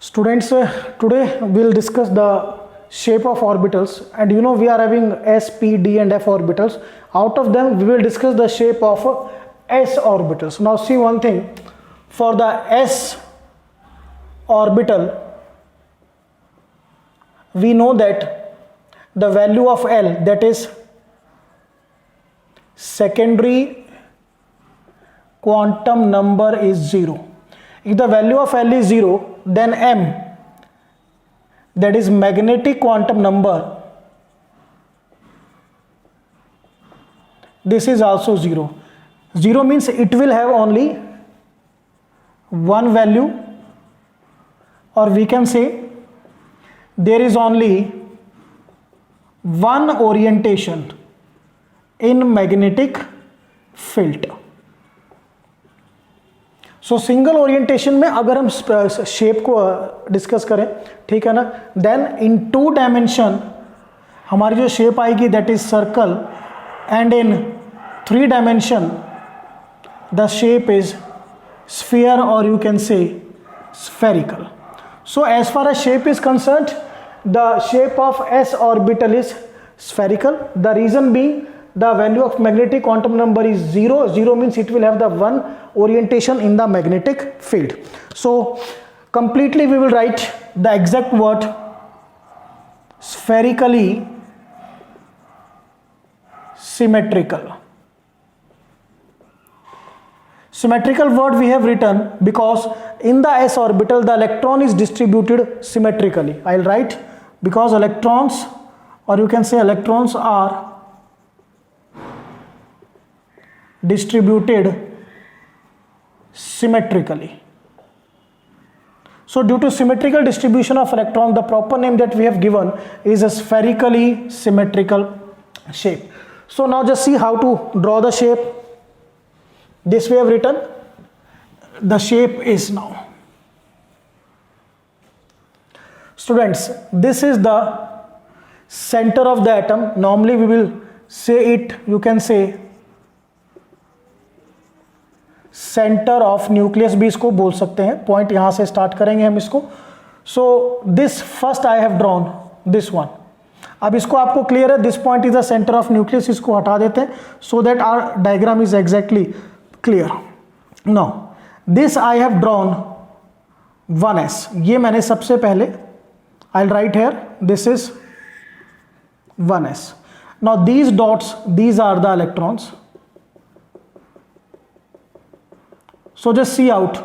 Students, today we'll discuss the shape of orbitals, and we are having s, p, d and f orbitals. Out of them we will discuss the shape of s orbitals. Now see one thing, for the s orbital we know that the value of L, that is secondary quantum number, is 0. If the value of L is 0, then M, that is magnetic quantum number, this is also 0. 0 means it will have only one value, or we can say there is only one orientation in magnetic field. So single orientation में अगर हम shape को discuss करें, ठीक है ना, then in 2 dimension हमारी जो शेप आएगी that is circle, and in 3 dimension the shape is sphere और you can say spherical. So as far as shape is concerned, the shape of s orbital is spherical. The reason being the value of magnetic quantum number is 0. 0 means it will have the one orientation in the magnetic field. So completely we will write the exact word spherically symmetrical. Symmetrical word we have written because in the s orbital the electron is distributed symmetrically. I'll write because electrons, or you can say electrons are distributed symmetrically. So due to symmetrical distribution of electron, the proper name that we have given is a spherically symmetrical shape. So now just see how to draw the shape. This we have written, the shape is now. Students, this is the center of the atom. Normally we will say it, you can say centre of nucleus भी इसको बोल सकते हैं. Point यहां से start करेंगे हम इसको. So this first I have drawn this one. अब इसको आपको क्लियर है, this point is the centre of nucleus. इसको हटा देते हैं so that our diagram is exactly clear. Now this I have drawn 1s. ये मैंने सबसे पहले I write here, this is 1s. Now these dots, these are the electrons. So just see out,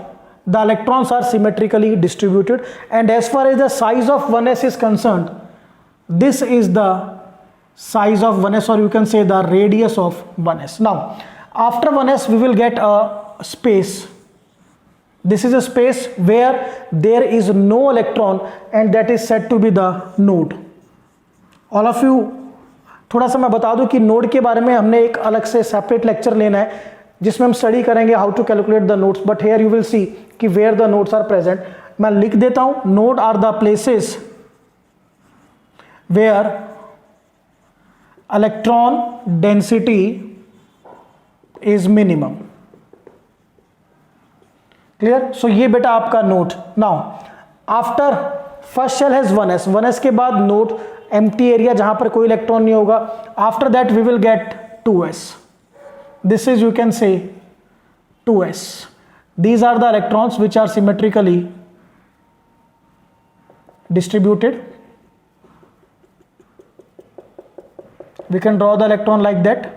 the electrons are symmetrically distributed, and as far as the size of 1s is concerned, this is the size of 1s, or you can say the radius of 1s. Now after 1s we will get a space. This is a space where there is no electron, and that is said to be the node. All of you, थोड़ा सा मैं बता दूं कि node के बारे में हमने एक अलग से सेपरेट लेक्चर लेना है जिसमें हम स्टडी करेंगे how to calculate the nodes, but here you will see कि where the nodes are present. मैं लिख देता हूं, node are the places where electron density is minimum. Clear? So ये बेटा आपका node. Now after first shell has 1s. 1s के बाद नोड, एम्प्टी एरिया जहां पर कोई इलेक्ट्रॉन नहीं होगा. After that we will get 2s. This is, you can say 2s. These are the electrons which are symmetrically distributed. We can draw the electron like that.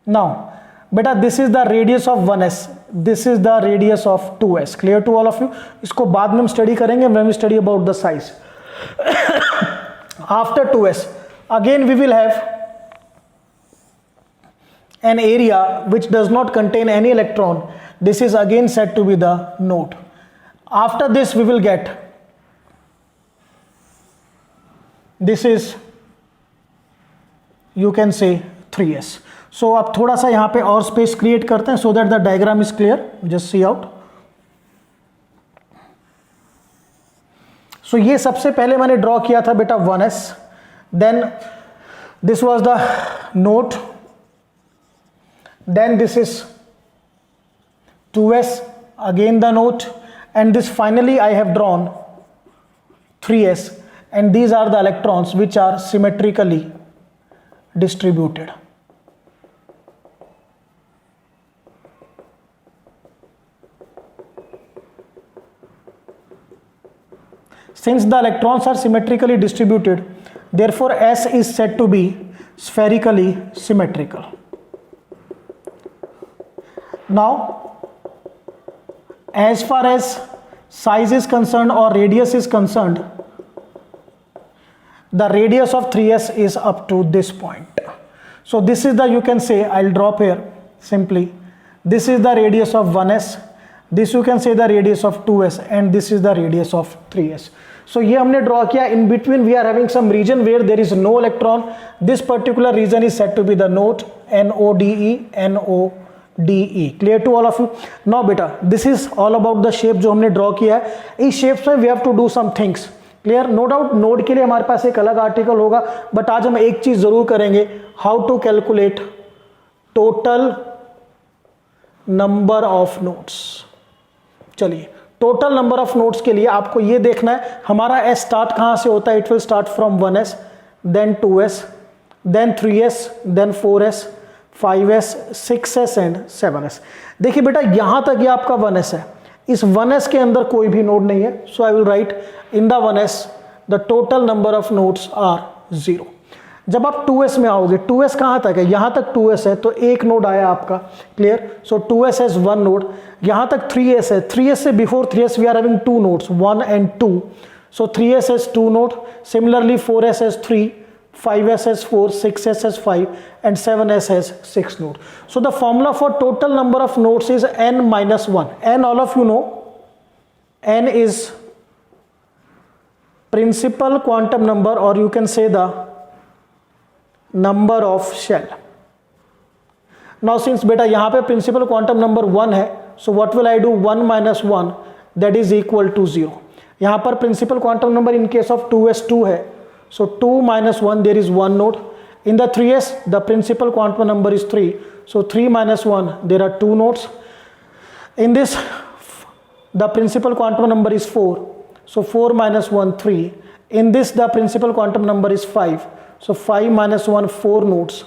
Now बेटा this is the radius of 1s, this is the radius of 2s. Clear to all of you? इसको बाद में हम study करेंगे when we study about the size. After 2s again we will have an area which does not contain any electron. This is again said to be the node. After this we will get, this is, you can say 3s. सो अब थोड़ा सा यहाँ पे और space create करते हैं so that the diagram is clear. Just see out. So ये सबसे पहले मैंने ड्रॉ किया था बेटा 1s. Then This was the node. then this is 2s, again the node, and this finally I have drawn 3s, and these are the electrons which are symmetrically distributed. Since the electrons are symmetrically distributed, therefore S is said to be spherically symmetrical. Now, as far as size is concerned or radius is concerned, the radius of 3s is up to this point. So this is the, you can say, I'll drop here simply, this is the radius of 1s, this you can say the radius of 2s, and this is the radius of 3s. So ये हमने draw किया. In between we are having some region where there is no electron. This particular region is said to be the node, NODE, NODE. Clear to all of you? Now बेटा, this is all about the shape जो हमने draw किया है. इस shape में we have to do some things. Clear? No doubt node के लिए हमारे पास एक अलग आर्टिकल होगा, बट आज हम एक चीज जरूर करेंगे, how to calculate total number of nodes. चलिए, टोटल नंबर ऑफ नोड्स के लिए आपको ये देखना है हमारा एस स्टार्ट कहां से होता है. It will start from 1s, then 2s, then 3s, then 4s, 5s, 6s and 7s. देखिए बेटा, यहां तक ये आपका 1s है. इस 1s के अंदर कोई भी नोड नहीं है. So I will write in the 1s the total number of nodes are 0. जब आप 2s में आओगे, 2s कहां तक है? यहां तक 2s है, तो एक नोड आया आपका. Clear? So 2s has 1 node. यहां तक 3s है. 3s से before 3s we are having 2 nodes, 1 and 2. So 3s has 2 node. Similarly 4s has 3, 5s has 4, 6s has 5, and 7s has 6 nodes. So the formula for total number of nodes is n minus 1. N, all of you know, n is principal quantum number, or you can say the number of shell. Now since beta यहाँ पे principal quantum number 1 है, so what will I do? 1 minus 1, that is equal to 0. यहाँ पर principal quantum number in case of 2s 2 है. So 2 minus 1, there is 1 node. In the 3s, the principal quantum number is 3. So 3 minus 1, there are 2 nodes. In this, the principal quantum number is 4. So 4 minus 1, 3. In this, the principal quantum number is 5. So 5 minus 1, 4 nodes.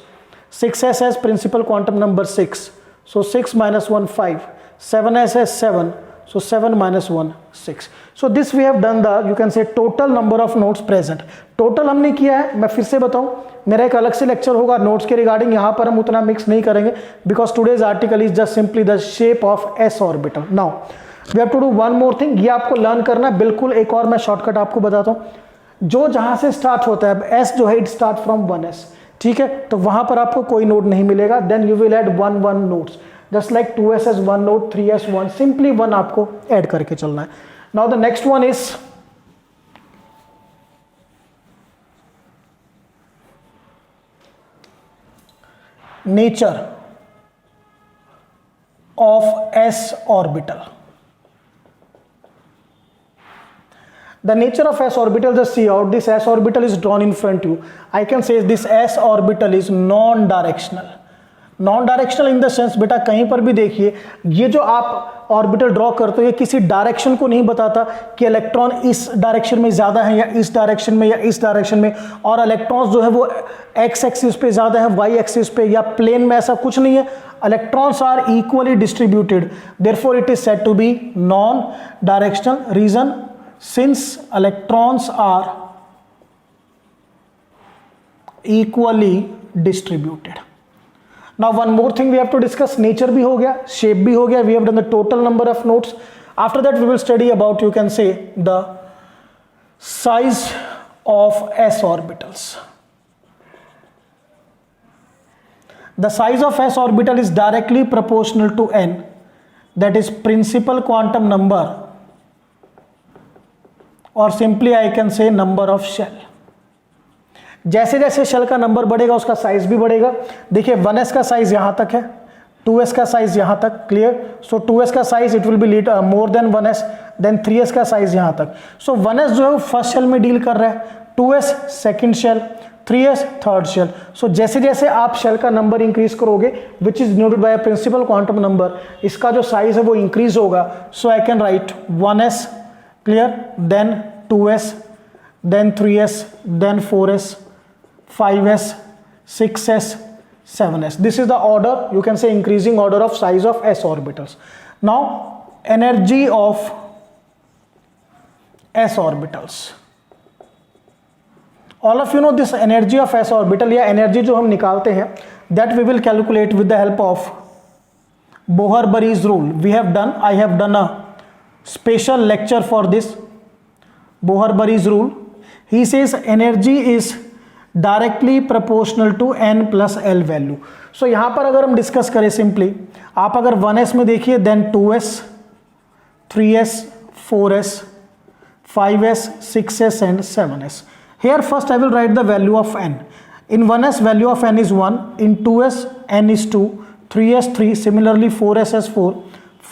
6s has principal quantum number 6. So 6 minus 1, 5. 7s has 7. So 7 minus 1, 6. So this we have done the, you can say, total number of nodes present. Total हमने किया है. मैं फिर से बताऊं, मेरा एक अलग से लेक्चर होगा नोड्स के रिगार्डिंग. यहाँ पर हम उतना मिक्स नहीं करेंगे, because today's article is just simply the shape of s orbital. Now we have to do one more thing. ये आपको लर्न करना है बिल्कुल. एक और मैं शॉर्टकट आपको बताता हूँ. जो जहाँ से स्टार्ट होता है, एस जो है, इट स्टार्ट फ्रॉम 1s. ठीक है, तो वहाँ पर आपको कोई नोड नहीं मिलेगा. Then you will add 1 1 nodes, just like 2s has 1 node, 3s 1, simply 1 आपको ऐड करके चलना है. Now the next one is nature of s orbital. The nature of s orbital, just see out, this s orbital is drawn in front of you. I can say this s orbital is non-directional. Non directional in the sense, बेटा कहीं पर भी देखिए, ये जो आप orbital draw करते हो, ये किसी डायरेक्शन को नहीं बताता कि इलेक्ट्रॉन इस डायरेक्शन में ज़्यादा है या इस डायरेक्शन में या इस डायरेक्शन में, और इलेक्ट्रॉन्स जो है वो एक्स एक्सिस पे ज़्यादा है, वाई एक्सिस पे या प्लेन में, ऐसा कुछ नहीं है. Electrons are equally distributed, therefore it is said to be non directional. Reason, since electrons are equally distributed. Now one more thing we have to discuss, nature भी हो गया, shape भी हो गया, we have done the total number of nodes. After that we will study about, you can say, the size of s orbitals. The size of s orbital is directly proportional to n, that is principal quantum number, or simply I can say number of shell. जैसे जैसे shell का number बढ़ेगा उसका size भी बढ़ेगा. देखिए 1s का size यहाँ तक है, 2s का साइज यहाँ तक. क्लियर? सो 2s का size it will be more than 1s, then 3s का साइज यहाँ तक. सो 1s जो है वो फर्स्ट शेल में डील कर रहा है, 2s second shell, 3s third shell. So जैसे जैसे आप शेल का नंबर इंक्रीज करोगे which is denoted by principal quantum number, इसका जो साइज है वो इंक्रीज होगा. So I can write 1s, clear, then 2s, then 3s, then 4s, 5s, 6s, 7s. This is the order, you can say increasing order of size of s orbitals. Now energy of s orbitals, all of you know this energy of s orbital या energy जो हम निकालते हैं, that we will calculate with the help of Bohr-Bury's rule. I have done a special lecture for this Bohr-Bury's rule. He says energy is directly proportional to n plus L value. So यहाँ पर अगर हम discuss करें simply, आप अगर 1s में देखिए, then 2s, 3s, 4s, 5s, 6s and 7s. Here first I will write the value of n. In 1s value of n is 1, in 2s n is 2, 3s 3, similarly 4s is 4,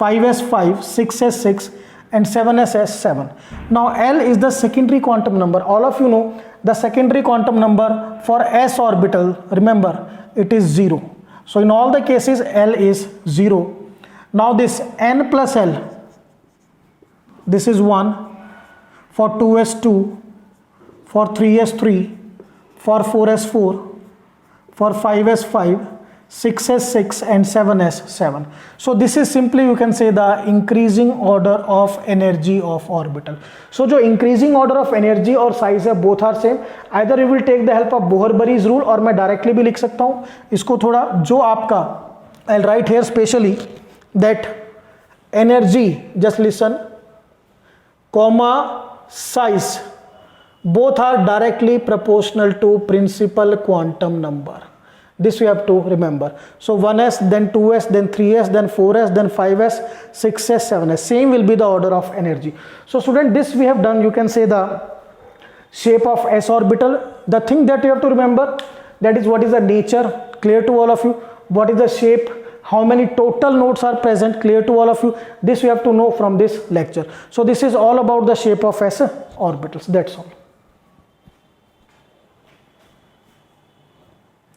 5s 5, 6s 6 and 7s as 7. Now L is the secondary quantum number. All of you know the secondary quantum number for s orbital, remember it is 0. So in all the cases L is 0. Now this n plus L, this is 1, for 2s 2, for 3s 3, for 4s 4, for 5s 5, 6s 6 and 7s 7. So this is simply you can say the increasing order of energy of orbital. So जो increasing order of energy और size है both are same. Either you will take the help of Bohr-Bury's rule और मैं directly भी लिख सकता हूँ इसको थोड़ा, जो आपका I'll write here specially that energy, just listen, comma size both are directly proportional to principal quantum number. This we have to remember. So 1s, then 2s, then 3s, then 4s, then 5s, 6s, 7s. Same will be the order of energy. So student, this we have done, you can say the shape of s orbital. The thing that you have to remember, that is what is the nature, clear to all of you. What is the shape, how many total nodes are present, clear to all of you. This we have to know from this lecture. So this is all about the shape of s orbitals. That's all.